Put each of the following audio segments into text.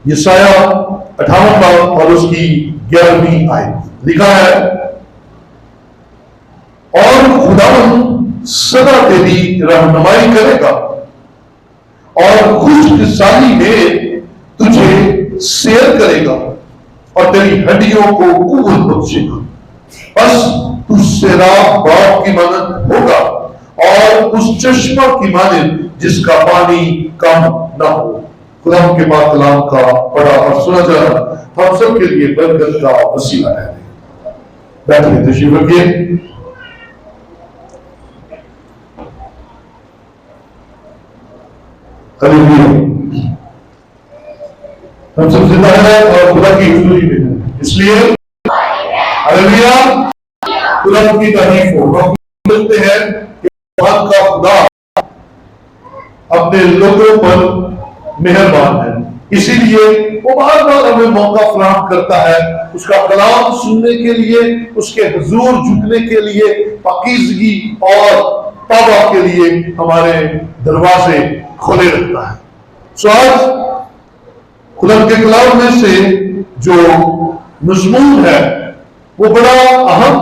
یسایہ 58 باب اور اس کی 11ویں آیت لکھا ہے، اور خداوند سدا تیری رہنمائی کرے گا اور خشک سالی میں تجھے سیر کرے گا اور تیری ہڈیوں کو قوت بخشے گا، بس تو سیراب باغ کی مانند ہوگا اور اس چشمہ کی مانند جس کا پانی کم نہ ہو۔ خدا کے پاک کلام کا پڑھا اور سنا جانا ہم سب کے لیے برکت کا وسیلہ ہے۔ بیٹھے تشریف رکھیے۔ ہم سب زندہ ہیں اور خدا کی حضوری میں ہیں، اس لیے ہلیلویا، خدا کی تعریف ہو۔ ہم سمجھتے ہیں کہ خدا کا خدا اپنے لوگوں پر مہربان ہے، اسی لیے وہ بار بار ہمیں موقع فراہم کرتا ہے اس کا کلام سننے کے لیے، اس کے حضور جھکنے کے لیے، پاکیزگی اور توبہ کے لیے ہمارے دروازے کھولے رکھتا ہے۔ سو آج خدا کے کلام میں سے جو مضمون ہے وہ بڑا اہم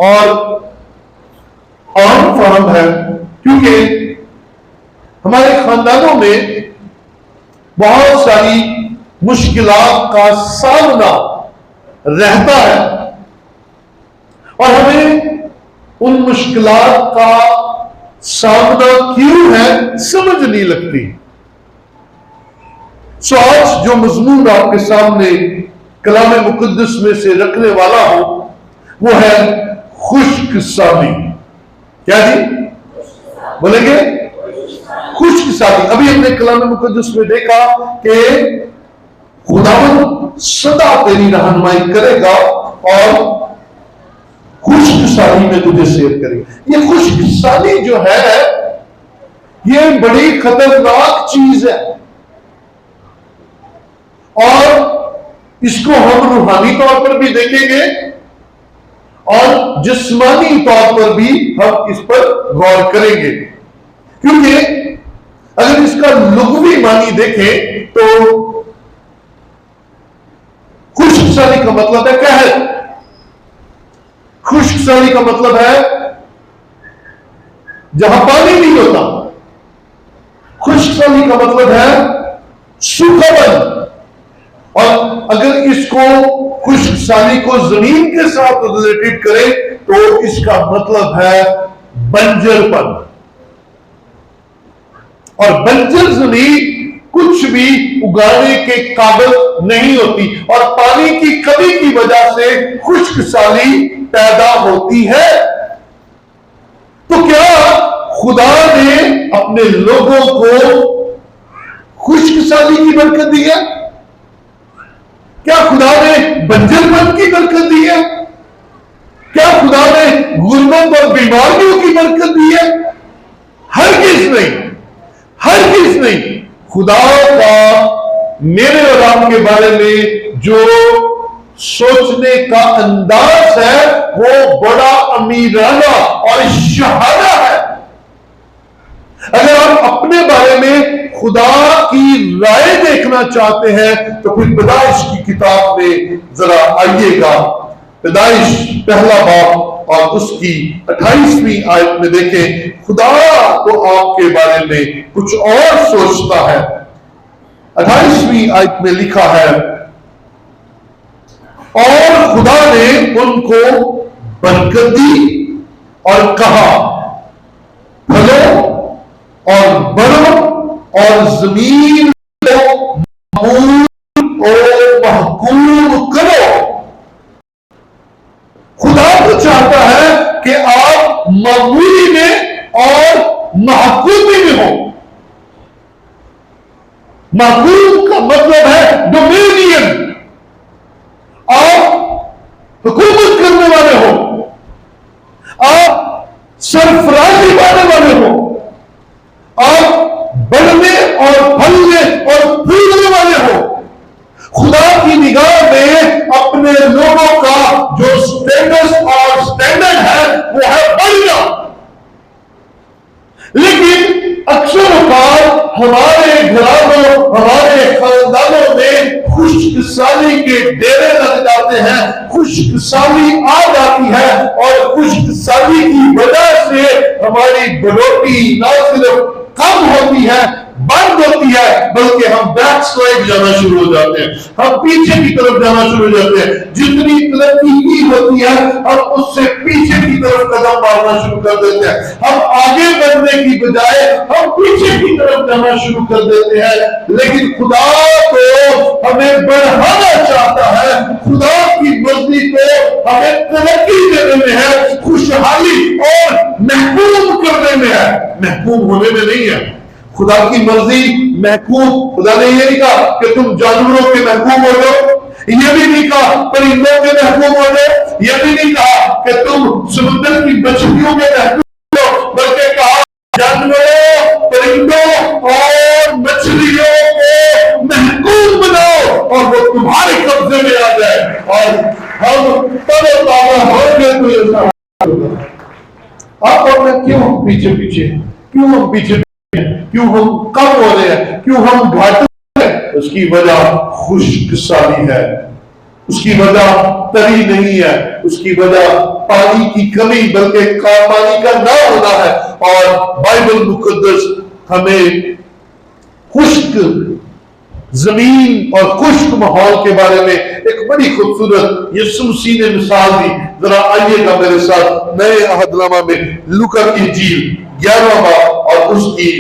اور عام فہم ہے، کیونکہ ہمارے خاندانوں میں بہت ساری مشکلات کا سامنا رہتا ہے اور ہمیں ان مشکلات کا سامنا کیوں ہے سمجھ نہیں لگتی۔ سو آج جو مضمون آپ کے سامنے کلام مقدس میں سے رکھنے والا ہوں وہ ہے خشک سالی۔ کیا جی بولیں گے؟ خشک سالی۔ ابھی ہم نے کلام مقدس میں دیکھا کہ خداوند سدا تیری رہنمائی کرے گا اور خشک سالی میں تجھے سیر کرے گا۔ یہ خشک سالی جو ہے یہ بڑی خطرناک چیز ہے اور اس کو ہم روحانی طور پر بھی دیکھیں گے اور جسمانی طور پر بھی ہم اس پر غور کریں گے، کیونکہ اگر اس کا لغوی معنی دیکھیں تو خشک سالی کا مطلب ہے قحط۔ خشک سالی کا مطلب ہے جہاں پانی نہیں ہوتا۔ خشک سالی کا مطلب ہے سوکھا پن، اور اگر اس کو خشک سالی کو زمین کے ساتھ ریلیٹڈ کریں تو اس کا مطلب ہے بنجر پن، اور بنجر زمین کچھ بھی اگانے کے قابل نہیں ہوتی اور پانی کی کمی کی وجہ سے خشک سالی پیدا ہوتی ہے۔ تو کیا خدا نے اپنے لوگوں کو خشک سالی کی برکت دی ہے؟ کیا خدا نے بنجر پن کی برکت دی ہے؟ کیا خدا نے غربت اور بیماریوں کی برکت دی ہے؟ ہرگز نہیں، ہرگز نہیں۔ خدا کا میرے اور آپ کے بارے میں جو سوچنے کا انداز ہے وہ بڑا امیرانہ اور شہانہ ہے۔ اگر آپ اپنے بارے میں خدا کی رائے دیکھنا چاہتے ہیں تو پھر پیدائش کی کتاب میں ذرا آئیے گا۔ پیدائش پہلا باب اور اس کی 28ویں آیت میں دیکھیں، خدا تو آپ کے بارے میں کچھ اور سوچتا ہے۔ 28ویں آیت میں لکھا ہے، اور خدا نے ان کو برکت دی اور کہا، پھلو اور بڑھو اور زمین کو معمور اور محکوم کرو۔ خدا تو چاہتا ہے کہ آپ معمولی میں اور محکومی میں ہو۔ محکوم کا مطلب ہے ڈومینین، آپ حکومت کرنے والے ہو، آپ سرفرازی پانے والے ہو، آپ بڑھنے اور پھلنے اور پھولنے والے ہو۔ خدا کی نگاہ میں اپنے لوگوں کا جو سٹیٹس اور سٹینڈرڈ ہے وہ ہے بڑھنا، لیکن اکثر اوقات ہمارے گھرانوں، ہمارے خاندانوں میں خشک سالی آ جاتی ہے اور خشک سالی کی وجہ سے ہماری بڑھوتری نہ صرف کم ہوتی ہے بند ہوتی ہے بلکہ ہم بیک سلائڈ جانا شروع ہو جاتے ہیں, ہم پیچھے کی طرف جانا شروع ہو جاتے ہیں. جتنی ترقی کی ہوتی ہے ہم اس سے پیچھے کی طرف قدم مارنا شروع کر دیتے ہیں. ہم آگے بڑھنے کی بجائے ہم پیچھے کی طرف جانا شروع کر دیتے ہیں. لیکن خدا تو ہمیں بڑھانا چاہتا ہے, خدا کی مرضی کو ہمیں ترقی دینے میں ہے, خوشحالی اور محکوم کرنے میں ہے, محکوم ہونے میں نہیں ہے. خدا کی مرضی محکوم, خدا نے یہ نہیں کہا کہ تم جانوروں کے محکوم ہو جاؤ, یہ بھی نہیں کہا پرندوں کے محکوم ہو جاؤ, یہ بھی نہیں کہا کہ تم سمندر کی مچھلیوں کے محکوم ہو جاؤ, بلکہ کہا جانوروں, پرندوں اور مچھلیوں کو محکوم بناؤ اور وہ تمہارے قبضے میں آ جائے اور ہم تب تازہ ہو گئے. تو ایسا آپ اپنے کیوں پیچھے پیچھے, کیوں ہم پیچھے, کیوں ہم کم ہو رہے ہیں, کیوں ہم گھاٹے ہیں؟ اس کی وجہ خشک سالی ہے, اس کی وجہ تری نہیں ہے, اس کی وجہ پانی کی کمی بلکہ پانی کا نہ ہونا ہے. اور بائبل مقدس ہمیں خشک زمین اور خشک ماحول کے بارے میں ایک بڑی خوبصورت یسوع مسیح نے مثال دی. ذرا آئیے گا میرے ساتھ نئے عہد نامہ میں لوکا کی انجیل 11واں باب اور اس کی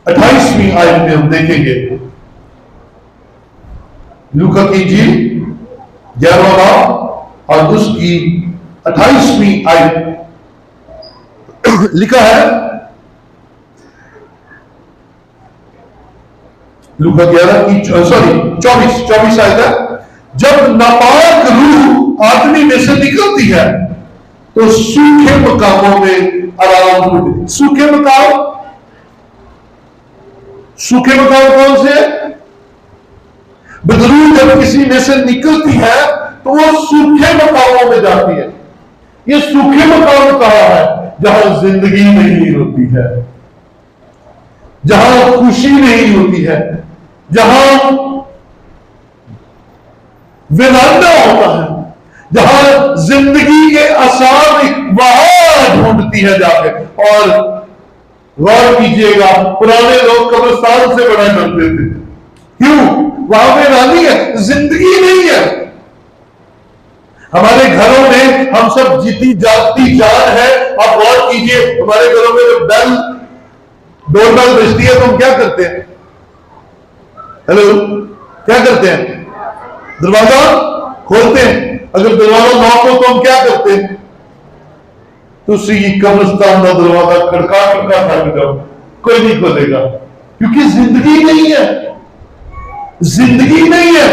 28ویں آیت میں ہم دیکھیں گے. لوکا کی انجیل 11واں باب اور اس کی 28ویں آیت لکھا ہے, لوکا 11 کی 24 آیت ہے. جب ناپاک روح آدمی میں سے نکلتی ہے تو سوکھے مقاموں میں آرام ہوتے. سوکھے مقام, سوکھے مقام کون سے؟ بدروح جب کسی میں سے نکلتی ہے تو وہ سوکھے مقاموں میں جاتی ہے. یہ سوکھے مقام کہا ہے جہاں زندگی نہیں ہوتی ہے, جہاں خوشی نہیں ہوتی ہے, جہاں ویرانہ ہوتا ہے, جہاں زندگی کے آثار وہاں ڈھونڈتی ہے جا کے. اور غور کیجئے گا, پرانے لوگ قبرستان سے بڑا ڈرتے تھے. کیوں؟ وہاں پہ رانی ہے, زندگی نہیں ہے. ہمارے گھروں میں ہم سب جیتی جاگتی جان ہے. آپ غور کیجئے, ہمارے گھروں میں جب بیل ڈور بیل بجتی ہے تو ہم کیا کرتے ہیں؟ ہیلو, کیا کرتے ہیں؟ دروازہ کھولتے ہیں. اگر دروازہ لاک ہو تو ہم کیا کرتے ہیں؟ تسی قبرستان کا دروازہ کھڑکا تھک جاؤ, کوئی نہیں کھولے گا, کیونکہ زندگی نہیں ہے, زندگی نہیں ہے.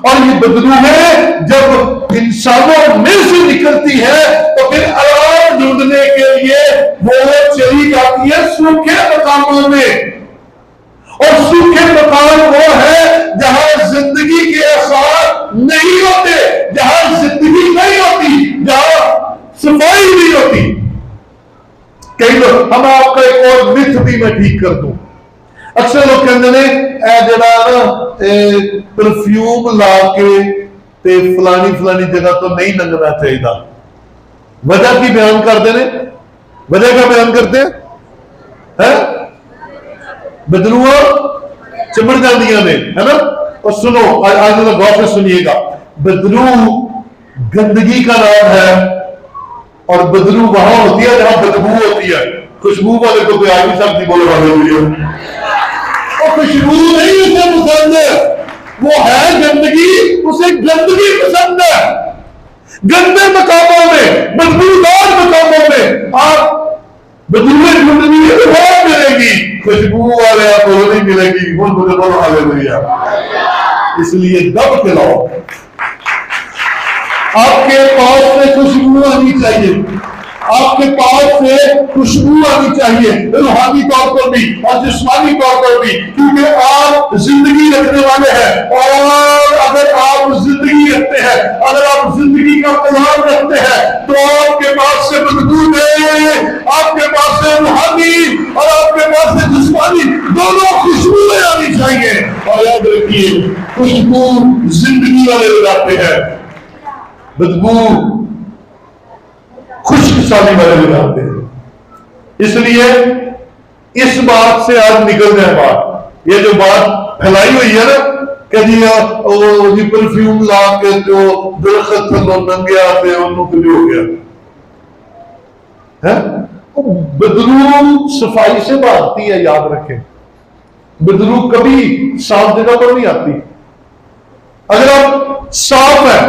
اور یہ بدلو ہے جب انسانوں میں سے نکلتی ہے تو پھر آرام ڈھونڈنے کے لیے وہ چلی جاتی ہے سوکھے مقاموں میں. اور سوکھے مقام وہ ہے جہاں زندگی کے آثار نہیں ہوتے, جہاں زندگی نہیں ہوتی, جہاں صفائی نہیں ہوتی. کئی لوگ, ہم آپ کا ایک اور متھ بھی میں ٹھیک کر دوں. اکثر لوگ کہتے ہیں اے جڑا پرفیوم لا کے تے فلانی جگہ تو نہیں لنگنا چاہیے. وجہ کی بیان کرتے ہیں, وجہ کا بیان کرتے ہیں, بدلواں چمڑ جاندیاں نے, ہے نا. اور سنو, آج غور سے سنیے گا, بدلو گندگی کا نام ہے اور بدلو وہاں ہوتی ہے جہاں بدبو ہوتی ہے. خوشبو والے کو کوئی آگے سکتی بولے والے, خوشبو نہیں اسے پسند ہے, وہ ہے گندگی, اسے گندگی پسند ہے. گندے مقاموں میں, بدبودار مقاموں میں آپ بدبوئے ڈھونڈنی ہے تو بہت ملے گی, خوشبو والے آپ کو نہیں ملے گی. وہ مجھے بولو ہالےلویا. اس لیے دب کے لاؤ, آپ کے پاس سے خوشبو آنی چاہیے, آپ کے پاس سے خوشبو آنی چاہیے, روحانی طور پر بھی اور جسمانی طور پر بھی, کیونکہ آپ زندگی رکھنے والے ہیں. اور اگر آپ زندگی رکھتے ہیں, اگر آپ زندگی کا پلان رکھتے ہیں تو آپ کے پاس سے بدبو ہے, آپ کے پاس سے روحانی اور آپ کے پاس سے جسمانی دونوں خوشبوئیں آنی چاہیے. اور یاد رکھیے, خوشبو زندگی والے لگاتے ہیں, بدبو خشک سالی والے بناتے ہیں. اس لیے اس بات سے آج نکل جائے بات. یہ جو بات پھیلائی ہوئی ہے نا کہ جی پرفیوم لا کے جو درخت ننگے آتے ہیں انہوں کے لیے ہو گیا. بدرو صفائی سے بھاگتی ہے، یاد رکھیں. بدرو کبھی صاف جگہ پر نہیں آتی. اگر آپ صاف ہیں،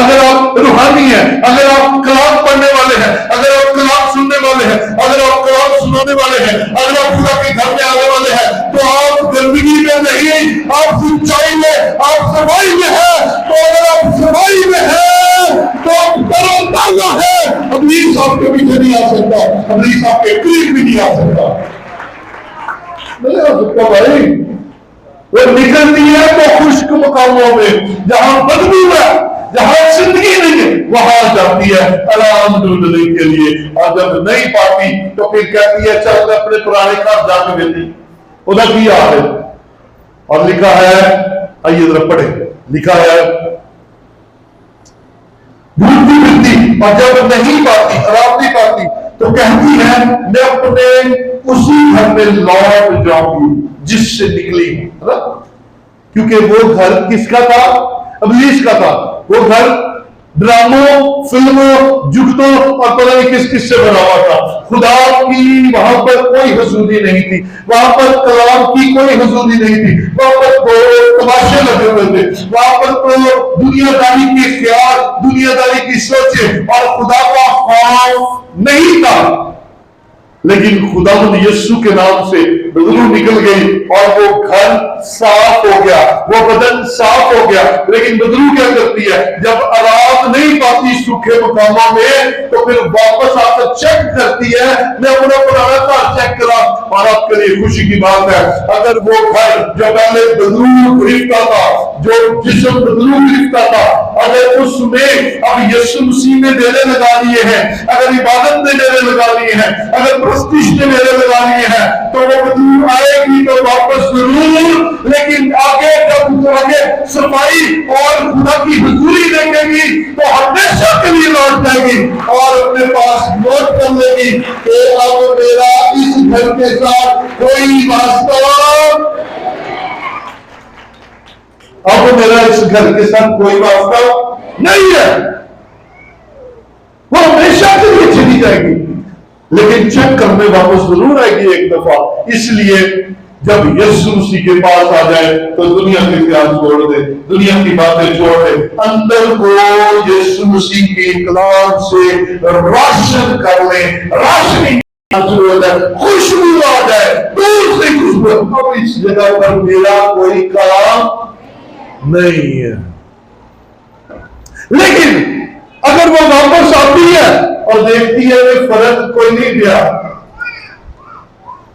اگر آپ روحانی ہیں، اگر آپ کلام پڑھنے والے ہیں، اگر آپ کلام سننے والے ہیں، اگر آپ کلام سنانے والے ہیں، اگر آپ خدا کے گھر میں آنے والے ہیں، تو آپ گندگی میں نہیں، آپ سچائی میں، آپ صفائی میں ہیں. تو اگر آپ صفائی میں ہیں تو آپ تر و تازہ ہیں. ابلیس آپ کے پیچھے نہیں آ سکتا، ابلیس آپ کے قریب بھی نہیں آ سکتا. نہیں آ سکتا بھائی. وہ نکلتی ہے تو خشک مقاموں میں جہاں بدبو ہے، جہاں زندگی نہیں ہے، وہاں جاتی ہے آرام ڈھونڈنے کے لیے. اور جب نہیں پاتی تو پھر کہتی ہے چل میں اپنے پرانے گھر جا کے ملتی. ادھر کی حال ہے. اور لکھا ہے، آئیے ذرا پڑھیں. لکھا ہے ڈھونڈتی پھرتی اور جب نہیں پاتی، آرام نہیں پاتی، تو کہتی ہے میں اپنے اسی گھر میں لوٹ جاؤں گی جس سے نکلی ہوں. کیونکہ وہ گھر کس کا تھا؟ ابلیس کا تھا. وہ گھر ڈراموں، فلموں، جگتوں اور پتہ نہیں کس کس سے بنا ہوا تھا. خدا کی وہاں پر کوئی حضوری نہیں تھی، وہاں پر کلام کی کوئی حضوری نہیں تھی، وہاں پر تماشے لگے ہوئے تھے، وہاں پر تو دنیا داری کے خیال، دنیا داری کی سوچیں اور خدا کا خوف نہیں تھا. لیکن خداوند یسوع کے نام سے بدبو نکل گئی اور وہ گھر صاف ہو گیا، وہ بدن صاف ہو گیا. لیکن بدبو کیا کرتی ہے؟ جب آرام نہیں پاتی سوکھے مقاموں میں تو پھر واپس آ کر چیک کرتی ہے. میں اپنا پرانا گھر چیک کرا. اور آپ کے لیے خوشی کی بات ہے، اگر وہ گھر جو پہلے بدبو گرفتا تھا، جو جسم بدبو گرفتا تھا، اگر اس میں اب یسوع مسیح نے ڈیرے لگا لیے ہیں، اگر عبادت میں ڈیرے لگا لیے ہیں، اگر پرستش نے ڈیرے لگا لیے ہیں، تو وہ بدبو آئے گی تو واپس ضرور. لیکن آگے جب آگے صفائی اور خدا کی حضوری دیکھے گی تو ہمیشہ کے لیے لوٹ جائے گی اور اپنے پاس نوٹ کر لے گی کہ اب میرا اس گھر کے ساتھ کوئی واسطہ، اب میرا اس گھر کے ساتھ کوئی واسطہ نہیں ہے. وہ ہمیشہ کے لیے چلی جائے گی. لیکن چیک کرنے واپس ضرور آئے گی ایک دفعہ. اس لیے جب یسوع مسیح کے پاس آ جائے تو دنیا کے خیال چھوڑ دے، دنیا کی باتیں چھوڑ دے، اندر کو یسوع مسیح کے کلام سے روشن کر لے. روشنی خوشبو آ جائے، دور سے خوشبو. اب اس جگہ پر میرا کوئی کام نہیں ہے. لیکن اگر وہ واپس آتی ہے اور دیکھتی ہے کہ فرق کوئی نہیں گیا،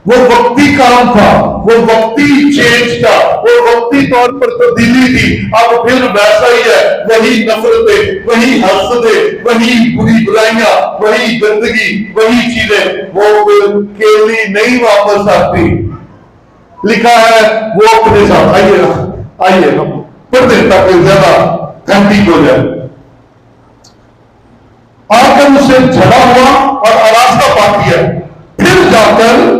وہ وقتی کام تھا، وہ وقتی چینج تھا، وہ وقتی طور پر تبدیلی تھی، اب پھر ویسا ہی ہے. وہی نفرتیں، وہی حسدیں، وہی بری برائیاں، وہی گندگی، وہی چیزیں. وہ کیلی نہیں واپس آتی. لکھا ہے وہ اپنے ساتھ آئیے ہم پڑھتے تاکہ زیادہ ٹھنڈی ہو جائے. آ کر اسے جھڑا ہوا اور آراستہ پاتی ہے. پھر جا کر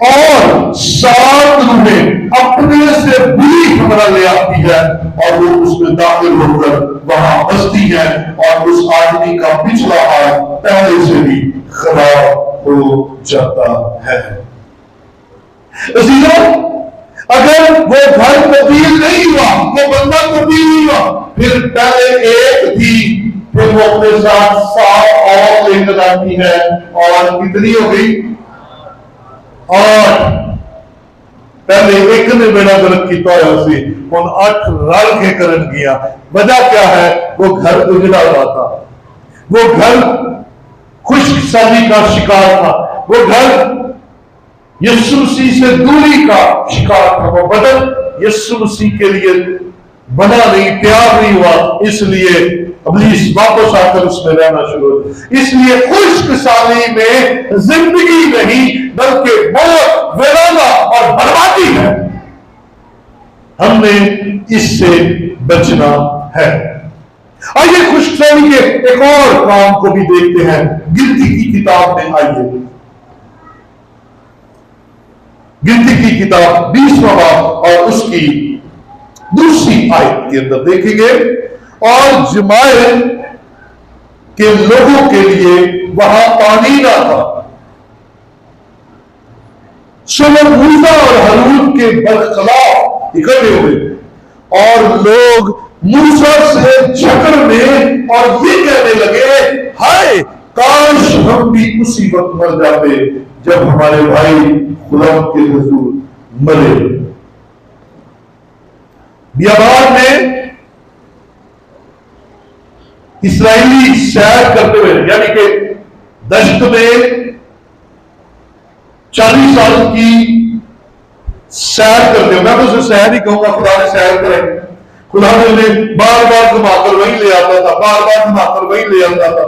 اور 7 روحیں اپنے سے بری خبر لے آتی ہے اور وہ اس میں داخل ہو کر وہاں بستی ہے اور اس آدمی کا پچھلا حال پہلے سے بھی خراب ہو جاتا ہے. عزیزوں، اگر وہ گھر تبدیل نہیں ہوا، وہ بندہ تبدیل نہیں ہوا، پھر پہلے ایک تھی، پھر وہ اپنے ساتھ 7 اور لے کر آتی ہے اور کتنی ہو گئی؟ 8. پہلے ایک نے بیڑا گرک کی تو سی ان 8 رل کے کرن گیا. وجہ کیا ہے؟ وہ گھر اجڑا ہوا تھا، وہ گھر خشک سالی کا شکار تھا، وہ گھر یسوع مسیح سے دوری کا شکار تھا. وہ بدن یسوع مسیح کے لیے بنا نہیں، تیار نہیں ہوا. اس لیے ابلیس واپس آ کر اس میں رہنا شروع ہو. اس لیے خشک سالی میں زندگی نہیں بلکہ موت، ویرانہ اور بربادی ہے. ہم نے اس سے بچنا ہے. آئیے خشک سالی کے ایک اور کام کو بھی دیکھتے ہیں گنتی کی کتاب میں. آئیے گنتی کی کتاب 20واں باب اور اس کی دوسری آیت کے اندر دیکھیں گے. اور جمائل کے لوگوں کے لیے وہاں پانی نہ تھا، سو وہ موسیٰ اور ہارون کے برخلاف اکٹھے ہوئے اور لوگ موسیٰ سے جھگڑنے اور یہ کہنے لگے، ہائے کاش ہم بھی اسی وقت مر جاتے جب ہمارے بھائی خدا کے حضور مرے. بیابان میں اسرائیلی سیر کرتے ہوئے، یعنی کہ دشت میں 40 سال کی سیر کرتے ہوئے، میں تو اسے سیر ہی کہوں گا، خدا نے سیر کرے. خدا نے انہیں بار بار گھما کر وہیں لے آتا تھا، بار بار گھما کر وہیں لے آتا تھا.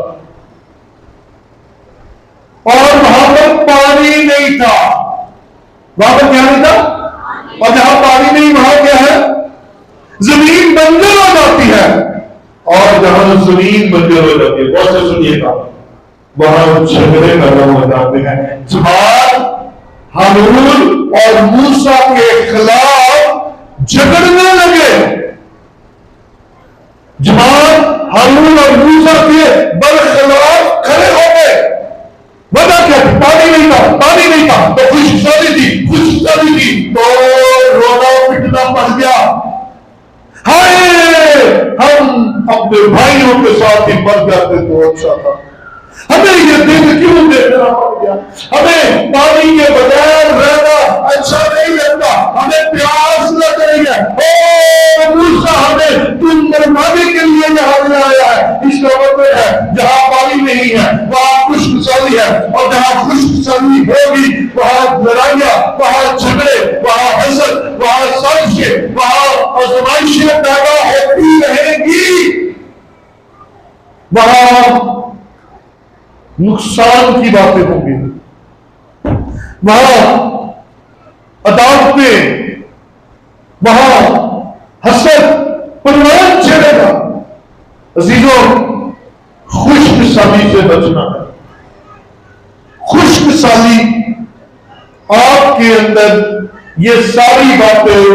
اور وہاں پر پانی نہیں تھا. وہاں پر کیا نہیں تھا؟ اور جہاں پانی نہیں وہاں کیا ہے؟ زمین بنجر ہو جاتی ہے. اور جہاں زمین بنجر ہو جاتی ہے، بہت سے سنیے گا، وہاں جھگڑے پیدا ہو جاتے ہیں. جماعت ہارون اور موسیٰ کے خلاف جھگڑنے لگے. جماعت ہارون اور موسیٰ کے برخلاف کھڑے ہو گئے. وجہ کیا تھی؟ پانی نہیں تھا. پانی نہیں تھا تو خشک سالی تھی، خشک سالی تھی تو رونا پٹنا پڑ گیا. ہائے ہم اپنے بھائیوں کے ساتھ ہی مر جاتے تو اچھا تھا. ہمیں یہ دن کیوں دیکھنا پڑ گیا؟ ہمیں پانی کے بغیر رہنا اچھا نہیں لگتا، ہمیں پیاس لگ رہی ہے. او موسیٰ، ہمیں تم مروانے کے لیے یہاں لے آیا ہے. اس کا مطلب ہے جہاں پانی نہیں ہے وہاں خشک سالی ہے، اور جہاں خشک سالی ہوگی وہاں لڑائیاں، وہاں جھگڑے، وہاں حسد، وہاں سازشیں، وہاں آزمائشیں پیدا ہوتی رہیں گی. وہاں نقصان کی باتیں ہوں گی، وہاں عداوتیں، وہاں حسد پروان چڑھے گا. عزیزوں، خشک سالی سے بچنا ہے. خشک سالی آپ کے اندر یہ ساری باتیں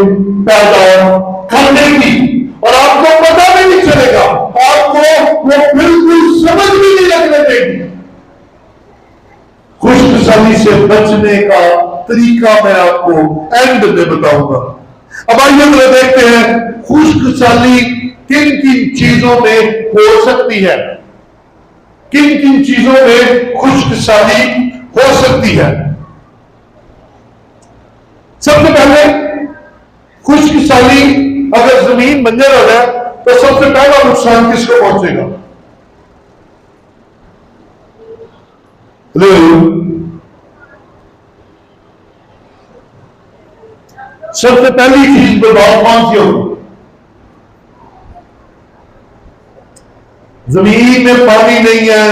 پیدا کر دے گی اور آپ کو پتہ بھی نہیں چلے گا، آپ کو وہ بالکل سمجھ بھی نہیں لگنے دے گی. خشک سالی سے بچنے کا طریقہ میں آپ کو اینڈ میں بتاؤں گا. اب آئیے ذرا دیکھتے ہیں خشک سالی کن کن چیزوں میں ہو سکتی ہے. کن کن چیزوں میں خشک سالی ہو سکتی ہے. سب سے پہلے خشک سالی اگر زمین بنجر ہو جائے تو سب سے پہلا نقصان کس کو پہنچے گا؟ سب سے پہلی چیز برباد کون سی ہوگی؟ زمین میں پانی نہیں ہے،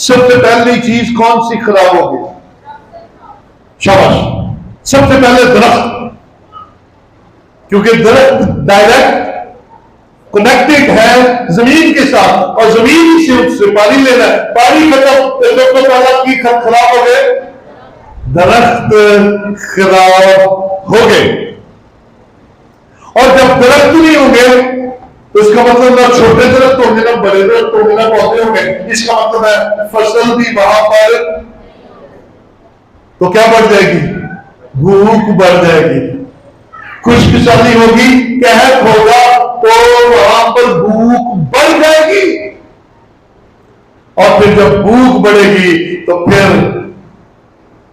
سب سے پہلی چیز کون سی خراب ہوگی؟ شاباش، سب سے پہلے درخت. کیونکہ درخت ڈائریکٹ کنیکٹڈ ہے زمین کے ساتھ، اور زمین سے پانی لینا ہے. پانی ختم تو سب سے پہلا کی خراب ہو گئے؟ درخت خراب ہو گئے. اور جب درخت نہیں ہوں گے تو اس کا مطلب نہ چھوٹے درخت ہوں گے، نہ بڑے درخت ہوں گے، نہ پودے ہوں گے. اس کا مطلب ہے فصل بھی وہاں پر تو کیا بڑھ جائے گی؟ بھوک بڑھ جائے گی. خشک سالی ہوگی، قحط ہوگا تو وہاں پر بھوک بڑھ جائے گی. اور پھر جب بھوک بڑھے گی تو پھر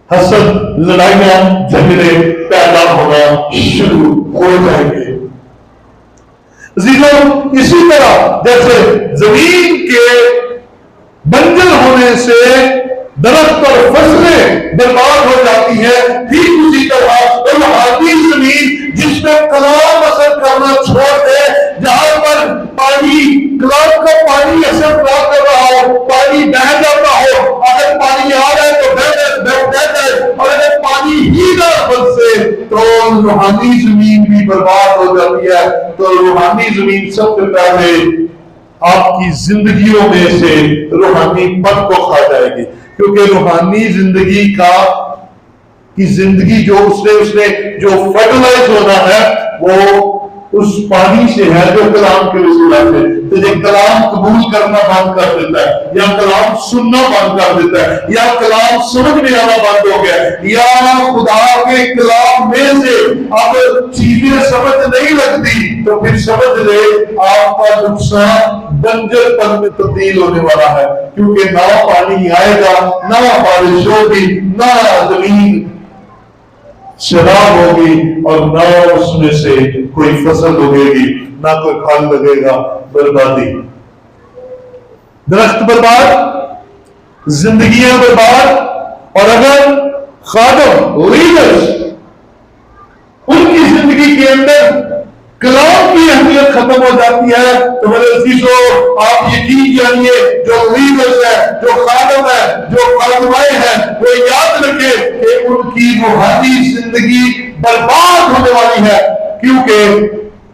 حسد، لڑائیاں، جھگڑے پیدا ہونا شروع ہو جائیں گے. عزیزوں، اسی طرح جیسے زمین کے بنجر ہونے سے درخت اور فصلیں برباد ہو جاتی ہیں، ٹھیک اسی طرح روحانی زمین جس میں کلام اثر کرنا چھوڑ دے، جہاں پر پانی، کلام کا پانی اثر نہ کر رہا ہو، پانی بہہ جاتا ہو. اگر پانی آ رہا ہے تو بہہ جائے، اور اگر پانی ہی نہ برسے تو روحانی زمین بھی برباد ہو جاتی ہے. تو روحانی زمین سب سے پہلے آپ کی زندگیوں میں سے روحانی پن کو کھا جائے گی، کیونکہ روحانی زندگی کی زندگی جو اس نے جو فرٹیلائز ہونا ہے وہ اس پانی سے ہے جو کلام کے وسیلہ سے تجھے کلام قبول کرنا بند کر دیتا ہے، یا کلام سننا بند کر دیتا ہے، یا کلام سمجھ میں آنا بند ہو گیا، یا خدا کے کلام میں سے اب چیزیں سمجھ نہیں لگتی، تو پھر سمجھ لے آپ کا نقصان بنجر پن میں تبدیل ہونے والا ہے، کیونکہ نہ پانی آئے گا، نہ بارش ہوگی، نہ زمین شراب ہوگی، اور نہ اس میں سے کوئی فصل اگے گی، نہ کوئی پھل لگے گا، بربادی، درخت برباد، زندگیاں برباد۔ اور اگر خادم لیڈرز ان کی زندگی کے اندر کلام کی اہمیت ختم ہو جاتی ہے، تو میرے عزیزو آپ یقین جانیے جو لیڈرز ہیں، جو خادم ہیں، جو خادمائیں ہیں، وہ یاد رکھے کہ ان کی روحانی زندگی برباد ہونے والی ہے، کیونکہ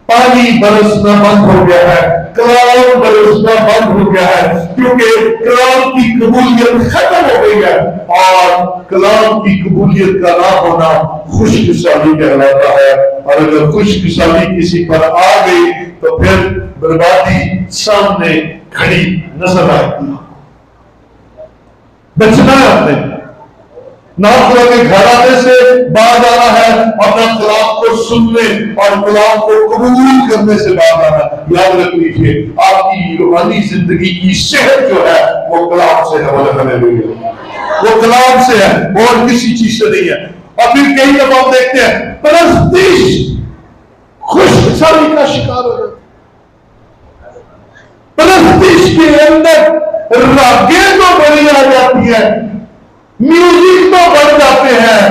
پانی برسنا بند ہو گیا ہے، کلام برسنا بند ہو گیا ہے، کیونکہ کلام کی قبولیت ختم ہو گئی ہے، اور کلام کی قبولیت کا نہ ہونا خوش کسالی کہلاتا ہے۔ اور اگر خوش کسالی کسی پر آ گئی تو پھر بربادی سامنے کھڑی نظر آئے گی۔ بچنا ہے آپ نے، نہ خدا کے گھر آنے سے بعد آنا ہے، اپنا کلام کو سننے اور کلام کو قبول کرنے سے بعد آنا ہے۔ یاد رکھ لیجیے آپ کی روحانی زندگی کی صحت جو ہے وہ کلام سے ہے، وہ کلام سے ہے اور کسی چیز سے نہیں ہے۔ اور پھر کئی دفعہ ہم دیکھتے ہیں پرستش خوش کسالی کا شکار ہو جاتا ہے، پرستش کے اندر راگیں تو بڑی آ جاتی ہے، میوزک تو بڑھ جاتے ہیں،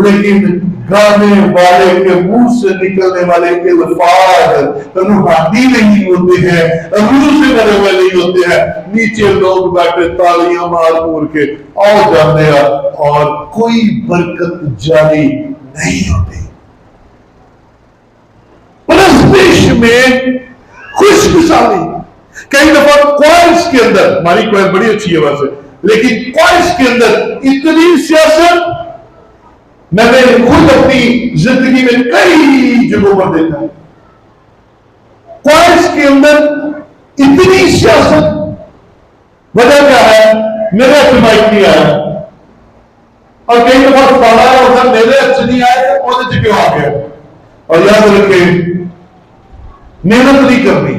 لیکن گانے والے کے منہ سے نکلنے والے کے الفاظ روحانی نہیں ہوتے ہیں، روح سے بھرے ہوئے نہیں ہوتے ہیں۔ نیچے لوگ بیٹھے تالیاں مار مور کے آؤ جاتے ہیں اور کوئی برکت جاری نہیں ہوتی۔ پرستش میں خوش کسالی، کئی دفعہ کوائرس کے اندر، ہماری کوائر بڑی اچھی ہے ویسے، لیکن کوائرس کے اندر اتنی سیاست میں نے خود اپنی زندگی میں کئی جگہوں پر دیکھا ہے۔ کوائرس کے اندر اتنی سیاست، وجہ کیا ہے؟ میرے اچھے مائک نہیں آیا، اور کئی دفعہ پڑھا ہے ادھر میرے اچھے نہیں آئے اور اچھے کیوں آ گئے۔ اور یاد رکھے محنت نہیں کرنی،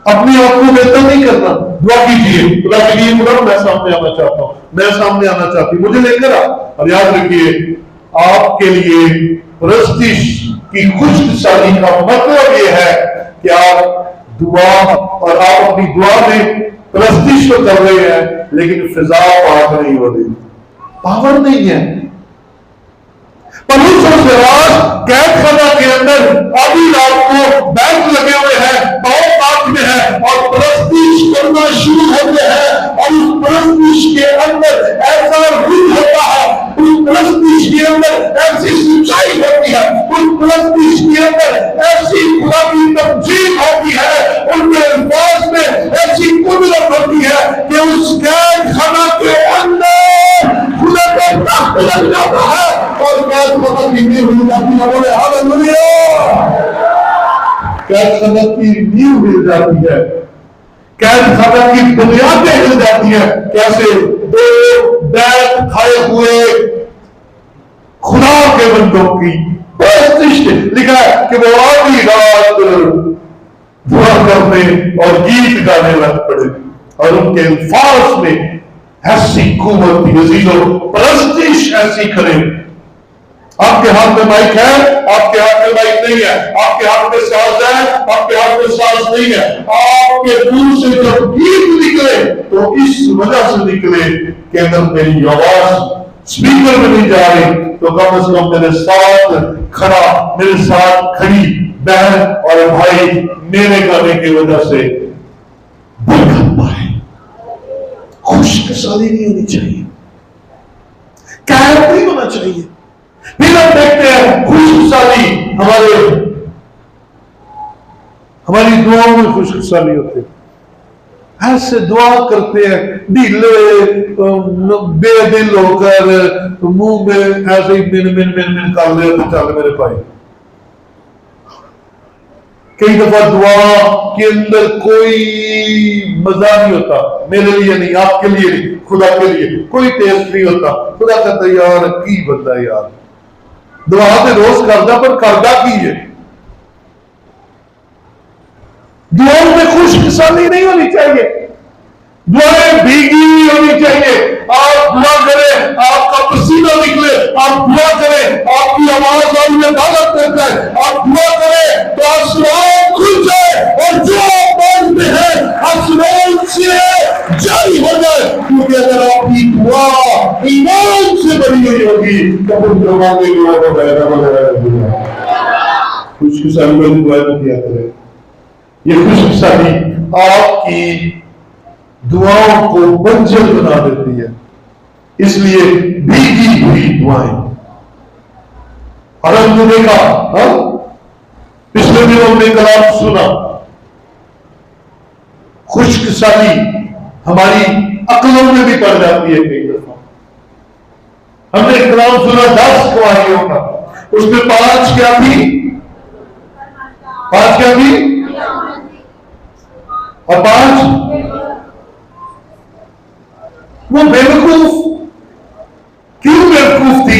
اپنے آپ کو بہتر نہیں کرنا، دعا کیجیے خدا کے لیے بولو میں سامنے آنا چاہتا ہوں، میں سامنے آنا چاہتی ہوں، مجھے لے کر آ۔ اور یاد رکھیے آپ کے لیے پرستش کی خوش کسالی کا مطلب یہ ہے کہ آپ دعا، اور آپ اپنی دعا میں پرستش تو کر رہے ہیں لیکن فضا پاک نہیں ہو رہی، پاور نہیں ہے۔ پولس اور سیلاس قید خانہ کے اندر آدھی رات کو بیٹھ لگے ہوئے ہیں، پاؤں پاک میں ہے، اور پرستش کرنا شروع ہوتے ہیں، اور اس پرستش کے اندر ایسا روح ہوتا ہے، اس پرستش کے اندر ایسی سچائی ہوتی ہے، اس پرستش کے اندر ایسی خدا کی تمجید ہوتی ہے، ان کے الفاظ میں ایسی قدرت ہوتی ہے کہ اس قید خانہ کے اندر خدا کا تخت لگ جاتا ہے اور قید خانہ کی نیو ہل جاتی ہے۔ بولے ہاللویا، قید خانہ کی نیو ہل جاتی ہے، قید خانہ کی بنیادیں ہل جاتی ہیں۔ کیسے؟ دو بیت کھائے ہوئے خدا کے بندوں کی پرستش لکھا ہے کہ وہ آدھی رات دعا کرنے اور گیت گانے لگ پڑے، اور ان کے الفاظ میں ایسی قوت تھی۔ عزیزو پرستش ایسی کرے۔ آپ کے ہاتھ میں مائک ہے، آپ کے ہاتھ میں مائک نہیں ہے، آپ کے ہاتھ میں ساز ہے، آپ کے ہاتھ میں ساز نہیں ہے، آپ کے منہ سے جب گیت نکلے تو اس وجہ سے نکلے کہ اگر میری آواز اسپیکر میں نہیں جا رہی تو کم از کم میرے ساتھ کھڑا، میرے ساتھ کھڑی بہن اور بھائی میرے گانے کی وجہ سے برکت پائے۔ خوش کسالی نہیں ہونی چاہیے، قید نہیں ہونا چاہیے۔ پھر ہم دیکھتے ہیں خوش کسالی ہماری دعاؤں میں خوش سالی ہوتے ہیں. ایسے دعا کرتے ہیں ڈھیلے بے دل ہو کر منہ میں ایسے ہی من کر لے تو چل میرے بھائی. کئی دفعہ دعا کے اندر کوئی مزہ نہیں ہوتا، میرے لیے نہیں، آپ کے لیے نہیں، خدا کے لیے کوئی ٹیسٹ نہیں ہوتا. خدا کہتا ہے یار کی بندہ یار دعا تے روز کردہ پر کردہ کی ہے. دعاؤں میں خوش کسانی نہیں ہونی چاہیے، دعائیں بھیگی ہوئی ہونی چاہیے. آپ دعا کریں آپ کا پسینہ نکلے، آپ دعا کریں آپ کی آواز اور میں دعوت کرتا ہے، آپ دعا کریں تو آسمان کھل جائے اور جو آپ مانگتے ہیں آسمان سے جاری ہو جائے. کیونکہ اگر آپ کی دعا ایمان سے بنی ہوئی ہوگی تو ان دعا کے دعا کو وغیرہ خوش کسانی والی دعائیں نہ کیا کریں. یہ خوش کسانی آپ کی دعاؤں کو بنجر بنا دیتی ہے. اس لیے بھیگی ہوئی دعائیں. اور ہم نے دیکھا پچھلے دنوں ہم نے کلام سنا، خوش کسانی ہماری عقلوں میں بھی پڑ جاتی ہے. کئی دفعہ ہم نے کلام سنا 10 گواہیوں کا، اس میں 5 کیا تھی؟ 5 کیا تھی؟ اور 5 وہ بیوقوف. کیوں بیوقوف تھی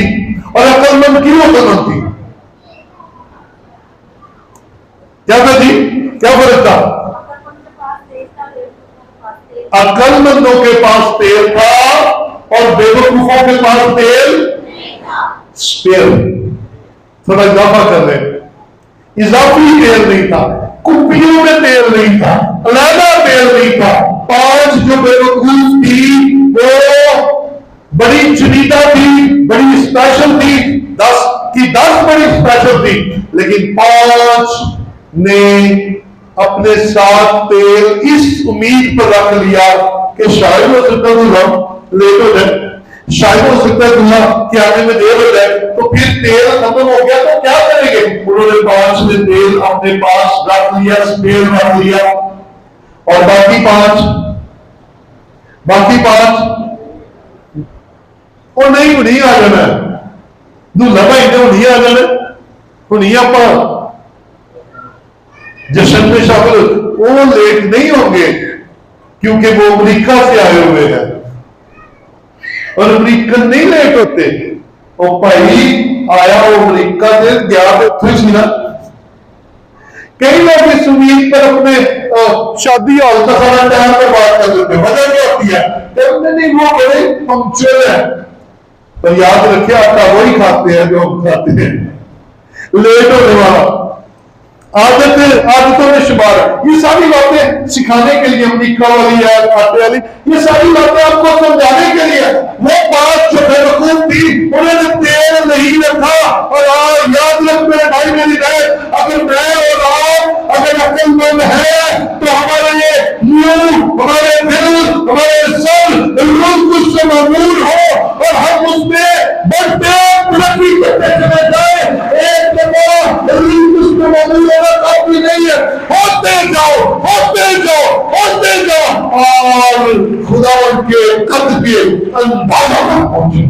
اور عقل مند کیوں عقل مند تھی؟ کیا تھی؟ کیا فرق تھا؟ عقل مندوں کے پاس تیل تھا اور بیوقوفوں کے پاس تیل اسپیئر. تھوڑا اضافہ کر لیں، اضافی تیل نہیں تھا، کپیوں میں تیل نہیں تھا، علیحدہ تیل نہیں تھا. 5 جو بیوقوف تھی وہ بڑی چنیدہ تھی، بڑی اسپیشل تھی. 10 کی 10 بڑی اسپیشل تھی، لیکن 5 نے اپنے ساتھ تیل اس امید پر رکھ لیا کہ شاید ہو سکتا ہے لیٹ ہو جائے، شاید ہو سکتا ہے دنیا کے آنے میں دیر ہو جائے، تو پھر تیل ختم ہو گیا تو کیا کریں گے؟ انہوں نے 5 نے تیل اپنے پاس رکھ لیا، اسپیئر رکھ لیا. اور باقی 5 اور نہیں آ جانا دلہا بھائی نے نہیں آ جانا، نہیں آپ جشن میں شامل. وہ لیٹ نہیں ہوں گے کیونکہ وہ امریکہ سے آئے ہوئے ہیں اور امریکن نہیں لیٹ ہوتے. وہ بھائی آیا وہ امریکہ سے گیا تو خوش نا. کئی لوگ اس امید پر اپنے شادی ہال کا سارا ٹائم پر بات کر دیتے ہیں. وجہ کیا ہوتی ہے؟ نہیں وہ بڑے پنکچوئل ہیں. پر یاد رکھے آٹا وہی کھاتے ہیں جو ہم کھاتے ہیں. لیٹ ہونے والا عادتوں میں شمار. یہ ساری باتیں سکھانے کے لیے امریکہ والی ہے آٹے والی، یہ ساری باتیں آپ کو سمجھانے کے لیے. وہ 5 جو بیوقوف تھی انہوں نے تیل نہیں رکھا. اور یاد رکھ میرے بھائی میری بہن، اگر میں اور آپ اگر عقل مند ہے تو ہمارا یہ منہ، ہمارے دل، ہمارے سر روز کچھ سے معمول ہو اور ہم اس میں بڑھتے ترقی کرتے چلے جائیں. ایک دفعہ روز کچھ سے معمول ہونا کافی نہیں ہے. ہوتے جاؤ اور خدا ان کے قد کے اندازہ پر پہنچے.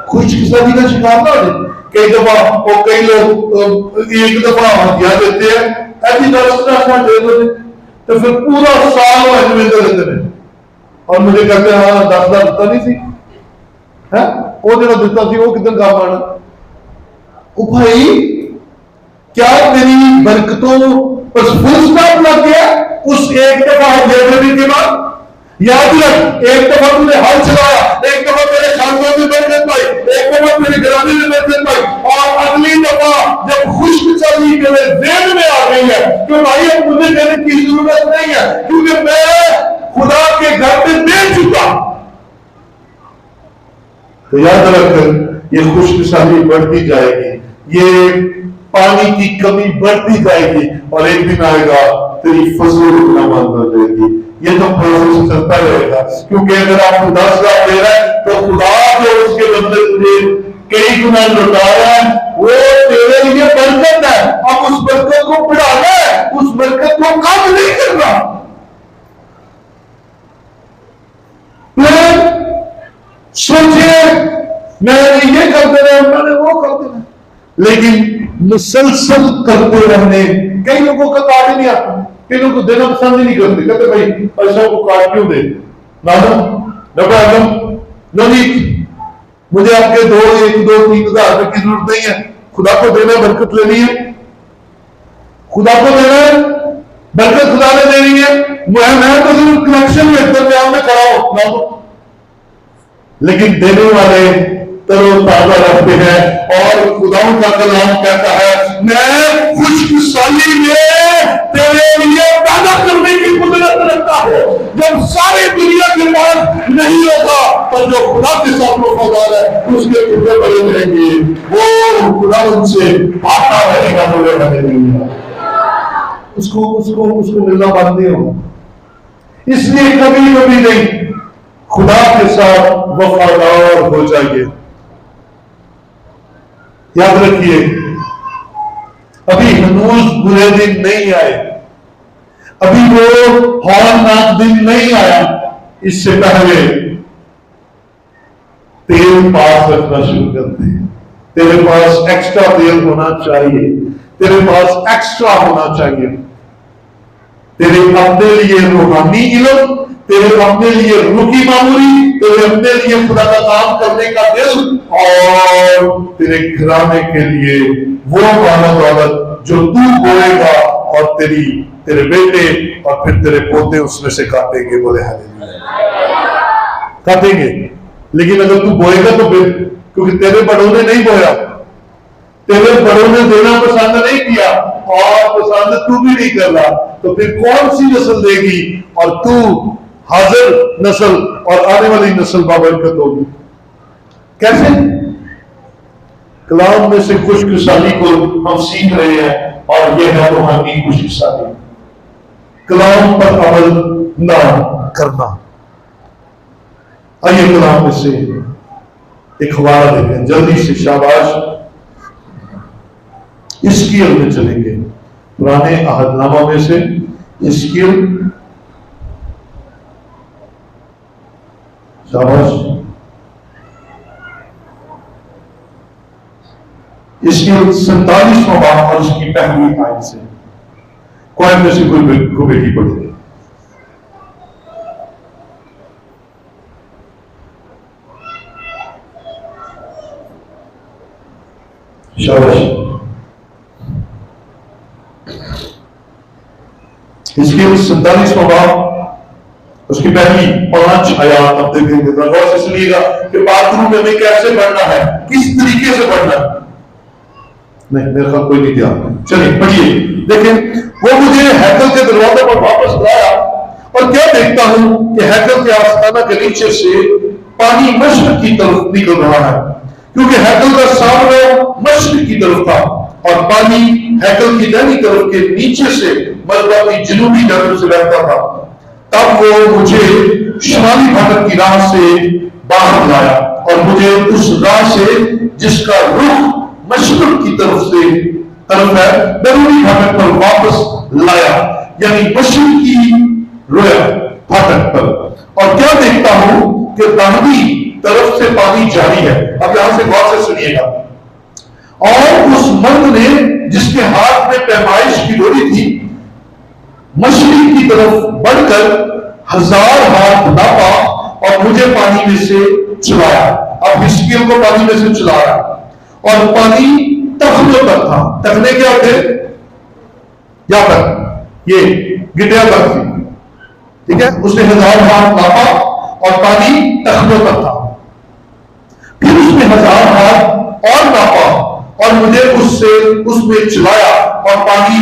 خوش قسمتی کا شکار نہ ہو. کئی دفعہ کئی لوگ ایک دفعہ ہتھیار دیتے ہیں ایسی 10 دے دو تو پھر پورا سال وہ اہمیت دیتے ہیں اور مجھے کہتے ہیں ہاں 10 دیتا نہیں سی. وہ جگہ دیتا سی وہ کتنے کام آنا. او بھائی کیا تیری برکتوں پر فل سٹاپ لگ گیا اس ایک دفعہ ہتھیار دینے کے بعد؟ یاد رکھ ایک دفعہ تم نے ہل چلایا، ایک دفعہ میرے خاندان میں برکت پائی، ایک دفعہ میرے گھرانے میں برکت پائی، اور اگلی دفعہ جب خشک سالی میرے ذہن میں آ گئی ہے کہ بھائی اب مجھے دینے کی ضرورت نہیں ہے کیونکہ میں خدا کے گھر میں دے چکا. تو یاد رکھ یہ خشک سالی بڑھتی جائے گی، یہ پانی کی کمی بڑھتی جائے گی اور ایک دن آئے گا تیری فصل اتنا بند ہو جائے گی. یہ تو پروسیس چلتا رہے گا کیونکہ اگر آپ کو 10 لاکھ دے رہا ہے تو خدا جو اس کے بندے تجھے کئی گنا لوٹا رہا ہے وہ تیرے لیے برکت ہے. اب اس برکت کو بڑھانا لیکن مسلسل کرتے رہنے. کئی لوگوں کا کاٹ ہی نہیں آتا, کئی لوگوں کو دینا پسند ہی نہیں کرتے, کہتے بھائی پیسوں کو کاٹ کیوں دے, نہیں, مجھے آپ کے 2 1 2 3 ہزار روپے کی ضرورت نہیں ہے, خدا کو دینا برکت لینی ہے, خدا کو دینا ہے برکت خدا نے دینی ہے, میں تو ضرور کنیکشن میں درمیان میں کھڑا ہوں, لیکن دینے والے تر و تازہ رکھتے ہیں. اور خدا کا کلام کہتا ہے میں خشک سالی میں تیرے لیے پیدا کرنے کی قدرت رکھتا ہوں. جب ساری دنیا کے پاس نہیں ہوگا تو جو خدا کے ساتھ وفادار ہے اس کے ٹکڑے بڑے رہیں گے, وہ خدا ان سے آتا رہے گا, بولے بنے نہیں گا, اس کو ملنا بند نہیں ہوگا. اس لیے کبھی کبھی نہیں, خدا کے ساتھ وفادار ہو جائیے. یاد رکھیے ابھی ہنوز برے دن نہیں آئے, ابھی وہ ہولناک دن نہیں آیا. اس سے پہلے تیل پاس رکھنا شروع کرتے ہیں. تیرے پاس ایکسٹرا تیل ہونا چاہیے, تیرے پاس ایکسٹرا ہونا چاہیے. تیرے اپنے لیے روحانی علم, تیرے اپنے لیے روحی معمولی, تیرے اپنے لیے خدا کا کام کرنے کا دل, اور تیرے گھرانے کے لیے وہ مانا دولت جو تو بولے گا اور تیرے بیٹے اور پھر تیرے پوتے اس میں سے کاٹیں گے. بولے ہاللیلویا, کاٹیں گے. لیکن اگر تو بوئے گا تو پھر, کیونکہ تیرے بڑوں نے نہیں بویا, تیرے بڑوں نے دینا پسند نہیں کیا اور پسند تو بھی نہیں کر رہا, تو پھر کون سی نسل دے گی؟ اور تو حاضر نسل اور آنے والی نسل بابرکت ہوگی. کیسے؟ کلام میں سے خشک سالی کو ہم سیکھ رہے ہیں, اور یہ ہے روحانی خشک سالی, کلام پر عمل نہ کرنا. آئیے کلام میں سے ایک حوالہ دیکھیں جلدی سے, شاباش. اسکیل میں چلیں گے, پرانے عہد نامہ میں سے اسکیل, شاباش. اسکیل 47واں باب اور اس کی پہلی آیت سے. کوئی میں سے کوئی کو بیٹی پڑھے گی. شاباش. اس کے 47واں باب اس کی پہلی 5 آیات اب دیکھیں گے. غور سے سنیے گا کہ باتھ روم میں ہمیں کیسے پڑھنا ہے, کس طریقے سے پڑھنا ہے. نہیں, میرے خیال کوئی نہیں دیا. چلیے پڑھیے. دیکھیں, وہ مجھے ہیکل کے دروازے پر واپس لایا اور کیا دیکھتا ہوں کہ ہیکل کے آستانہ کے نیچے سے پانی مشرق کی طرف نکل رہا ہے, کیونکہ ہیکل کا سامنا مشرق کی طرف تھا اور پانی ہیکل کی دہنی طرف کے نیچے سے ملبہ کی جنوبی جانب سے بہتا تھا. تب وہ مجھے شمالی پھاٹک کی راہ سے باہر لایا اور مجھے اس راہ سے جس کا رخ مشرق کی طرف ہے بیرونی پھاٹک پر واپس لایا, یعنی مشرق کی رویا پھاٹک پر. اور کیا دیکھتا ہوں کہ داہنی طرف سے پانی جاری ہے. اب یہاں سے غور سے سنیے گا. اور اس مرد نے جس کے ہاتھ میں پیمائش کی ڈوری تھی مشرق کی طرف بڑھ کر 1000 ہاتھ ناپا اور مجھے پانی میں سے چلایا. اب حزقیل کو پانی میں سے چلا رہا اور پانی ٹخنوں تک تھا. ٹخنے کیا تھے؟ یہاں تک, یہ گٹیا تک تھی. ٹھیک ہے, اس نے 1000 ہاتھ ناپا اور پانی ٹخنوں تک تھا. پھر اس نے 1000 ہاتھ اور ناپا اور مجھے اس میں چلایا اور پانی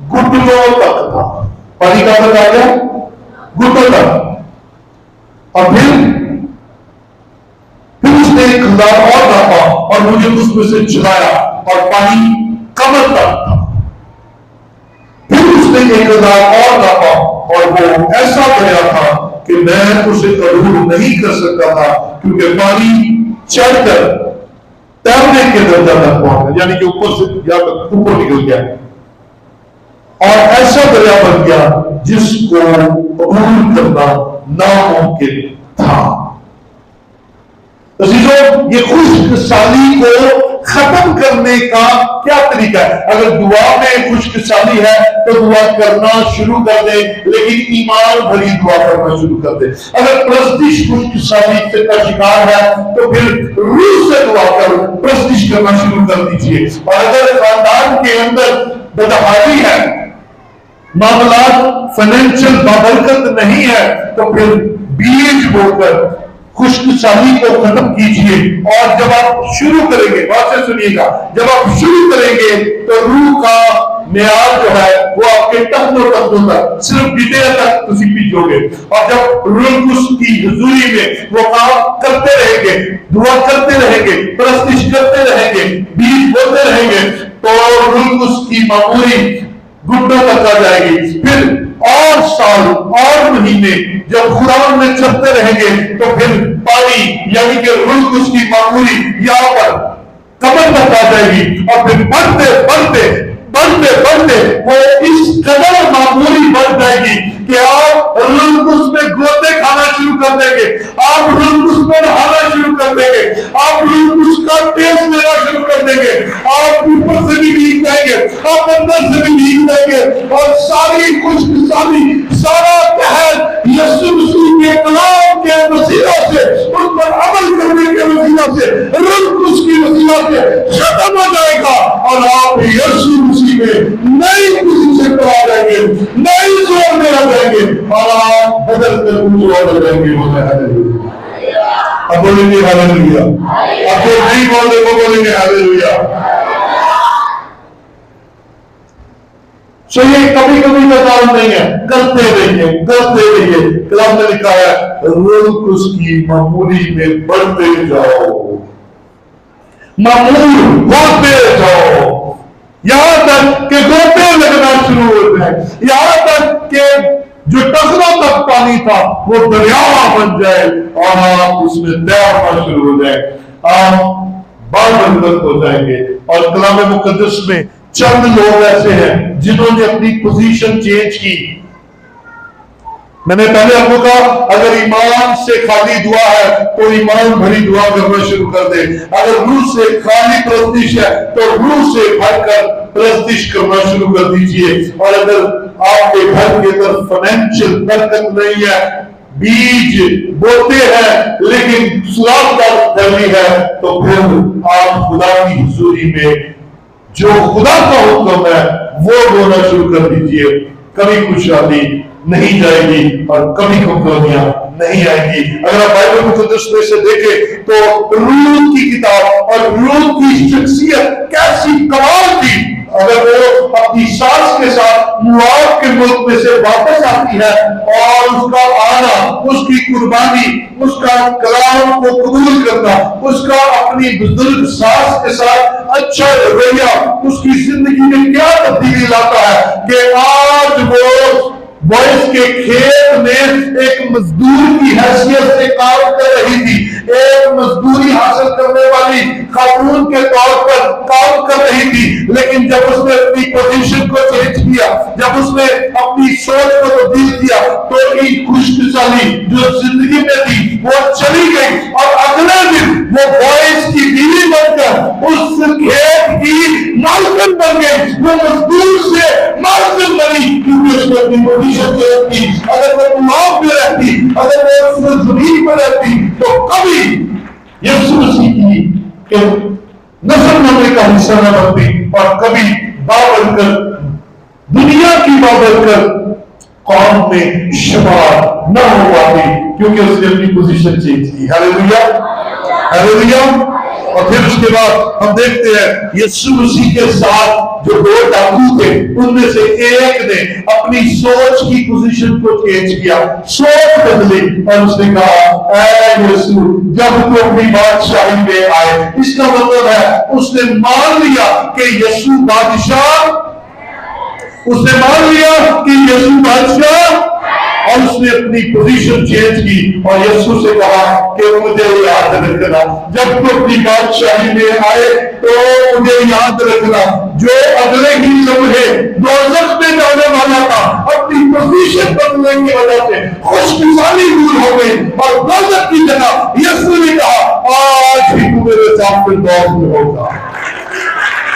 گھٹنوں تک تھا. پانی کا تک آ گیا گھٹنوں تک. اور پھر اس نے 1000 اور ناپا اور مجھے اس میں سے چلایا اور پانی کمر تک تھا. پھر اس نے 1000 اور ناپا اور وہ ایسا دریا تھا کہ میں اسے قبول نہیں کر سکتا تھا, کیونکہ پانی چڑھ کر تیرنے کے درجہ تک پہنچا, یعنی کہ اوپر سے یا اوپر نکل گیا اور ایسا دریا بن گیا جس کو قبول کرنا ناممکن تھا. عزیزوں, یہ خشک سالی کو ختم کرنے کا کیا طریقہ ہے؟ اگر دعا میں خشک سالی ہے تو دعا کرنا شروع کر دے، لیکن ایمان بھری دعا کرنا شروع کر دے۔ اگر پرستش خشک سالی کا شکار ہے تو پھر روح سے دعا کر پرستش کرنا شروع کر دیجئے۔ اور اگر خاندان کے اندر بدحالی ہے، معاملات فائنینشل بابرکت نہیں ہے، تو پھر بیج بو کر خشک سالی کو ختم کیجئے۔ اور جب آپ شروع کریں گے، بات سے سنیے گا، جب آپ شروع کریں گے تو روح کا معیار جو ہے وہ آپ کے ٹخنوں تک صرف ڈیٹیل تک تسی پیچھو گے۔ اور جب روح اس کی حضوری میں وہ کام کرتے رہیں گے، دعا کرتے رہیں گے، پرستش کرتے رہیں گے، بیج بوتے رہیں گے، تو روح اس کی معمولی گھٹنوں تک آ جائے گی۔ پھر اور سال اور مہینے جب قرآن میں چلتے رہیں گے تو پھر پانی یعنی کہ روح اس کی معمولی یہاں پر کمر تک آ جائے گی، اور پھر بڑھتے بڑھتے بڑھتے بڑھتے وہ اس قدر معمولی بڑھ جائے گی کہ آپ رنگس میں گوتے کھانا شروع کر دیں گے، آپ رنگس میں نہانا شروع کر دیں گے، آپ رنگس کا ٹیسٹ لینا شروع کر دیں گے، آپ اوپر سے بھی بھیگ جائیں گے، آپ اندر سے بھی بھیگ جائیں گے، اور ساری خشک سالی، سارا قہر یسوع مسیح کے کلام کے وسیلہ سے، اس پر عمل کرنے کے وسیلہ سے، رنگس کی وسیلہ سے ختم ہو جائے گا، اور آپ یسوع مسیح میں نئی پوزیشن پر آ جائیں گے، نئی زور میں آ جائیں گے، اور آپ بدل کر کچھ اور ہو جائیں گے۔ اب بولیں گے ہاللویا، اب جو نہیں بول رہے وہ بولیں گے ہاللویا۔ سو یہ کبھی کبھی کا کام نہیں ہے، کرتے رہیے کرتے رہیے۔ کلام نے لکھا ہے روح اس کی معمولی میں بڑھتے جاؤ، معمول ہوتے جاؤ، یہاں تک کہ گوتے لگنا شروع ہو جائے، یہاں تک کہ جو ٹخنوں تک پانی تھا وہ دریا بن جائے، اور آپ اس میں تیرنا شروع ہو جائے، آپ بابرکت ہو جائیں گے۔ اور کلام مقدس میں چند لوگ ایسے ہیں جنہوں نے اپنی پوزیشن چینج کی۔ میں نے پہلے آپ کو کہا اگر ایمان سے خالی دعا ہے تو ایمان بھری دعا کرنا شروع کر دے، اگر روح سے خالی پرستش ہے تو روح سے بھر کر پرستش کرنا شروع کر دیجئے۔ اور اگر آپ کے گھر کے اندر فائنینشل برکت نہیں ہے، بیج بوتے ہیں لیکن سراغ پھیلی ہے، تو پھر آپ خدا کی حضوری میں جو خدا کا حکم ہے وہ بولنا شروع کر دیجئے۔ کبھی خوشحالی نہیں جائے گی اور کبھی کمزوریاں نہیں آئیں گی۔ اگر آپ بائبل مقدس میں سے دیکھیں تو روح کی کتاب اور روح کی شخصیت کیسی کمال تھی۔ اگر وہ اپنی ساس کے ساتھ مواب کے ملک میں سے واپس آتی ہے اور اس کا آنا، اس کی قربانی، اس کا کلام کو قبول کرنا، اس کا اپنی بزرگ ساس کے ساتھ اچھا رویہ اس کی زندگی میں کیا تبدیلی لاتا ہے کہ آج وہ بوئز کے کھیت میں ایک مزدور کی حیثیت سے کام کر رہی تھی، ایک مزدوری حاصل کرنے والی خاتون کے طور پر کام کر رہی تھی، لیکن جب اس نے اپنی پوزیشن کو چینج کیا، جب اس نے اپنی سوچ کو تبدیل کیا، تو ایک خشک سالی جو زندگی میں تھی وہ چلی گئی، اور اگلے دن وہ بوئز کی بیوی بن کر اس کھیت کی مالکن بن گئی، وہ مزدور سے مالکن بنی، کیونکہ اس نے اپنی پوزیشن کی۔ اگر وہ مواب میں رہتی، اگر وہ اس زمین پر رہتی، تو کبھی یسوع مسیح کی نسل نامے کا حصہ نہ بنتی، اور کبھی بابرکت دنیا کی بابرکت قوم میں شمار نہ ہو پاتی، کیونکہ اس نے اپنی پوزیشن چینج کی۔ Hallelujah hallelujah. اور پھر اس کے بعد ہم دیکھتے ہیں یسوع مسیح کے ساتھ جو دو ڈاکو تھے ان میں سے ایک نے اپنی سوچ کی پوزیشن کو چینج کیا، سوچ بدلی، اور اس نے کہا اے یسوع جب تو اپنی بادشاہی میں آئے، اس کا مطلب ہے اس نے مان لیا کہ یسوع بادشاہ، اس نے مان لیا کہ یسوع بادشاہ، اور اس نے اپنی پوزیشن چینج کی اور یسوع سے کہا کہ مجھے یاد رکھنا جب تو اپنی بادشاہی میں آئے تو مجھے یاد رکھنا جو اگلے ہی لمحے دوزخ میں جانے والا تھا، اپنی پوزیشن بدلنے کی وجہ سے خشک سالی دور ہو گئی اور دوزخ کی جگہ یسوع نے کہا آج ہی تو میرے ساتھ دوزخ میں ہوگا۔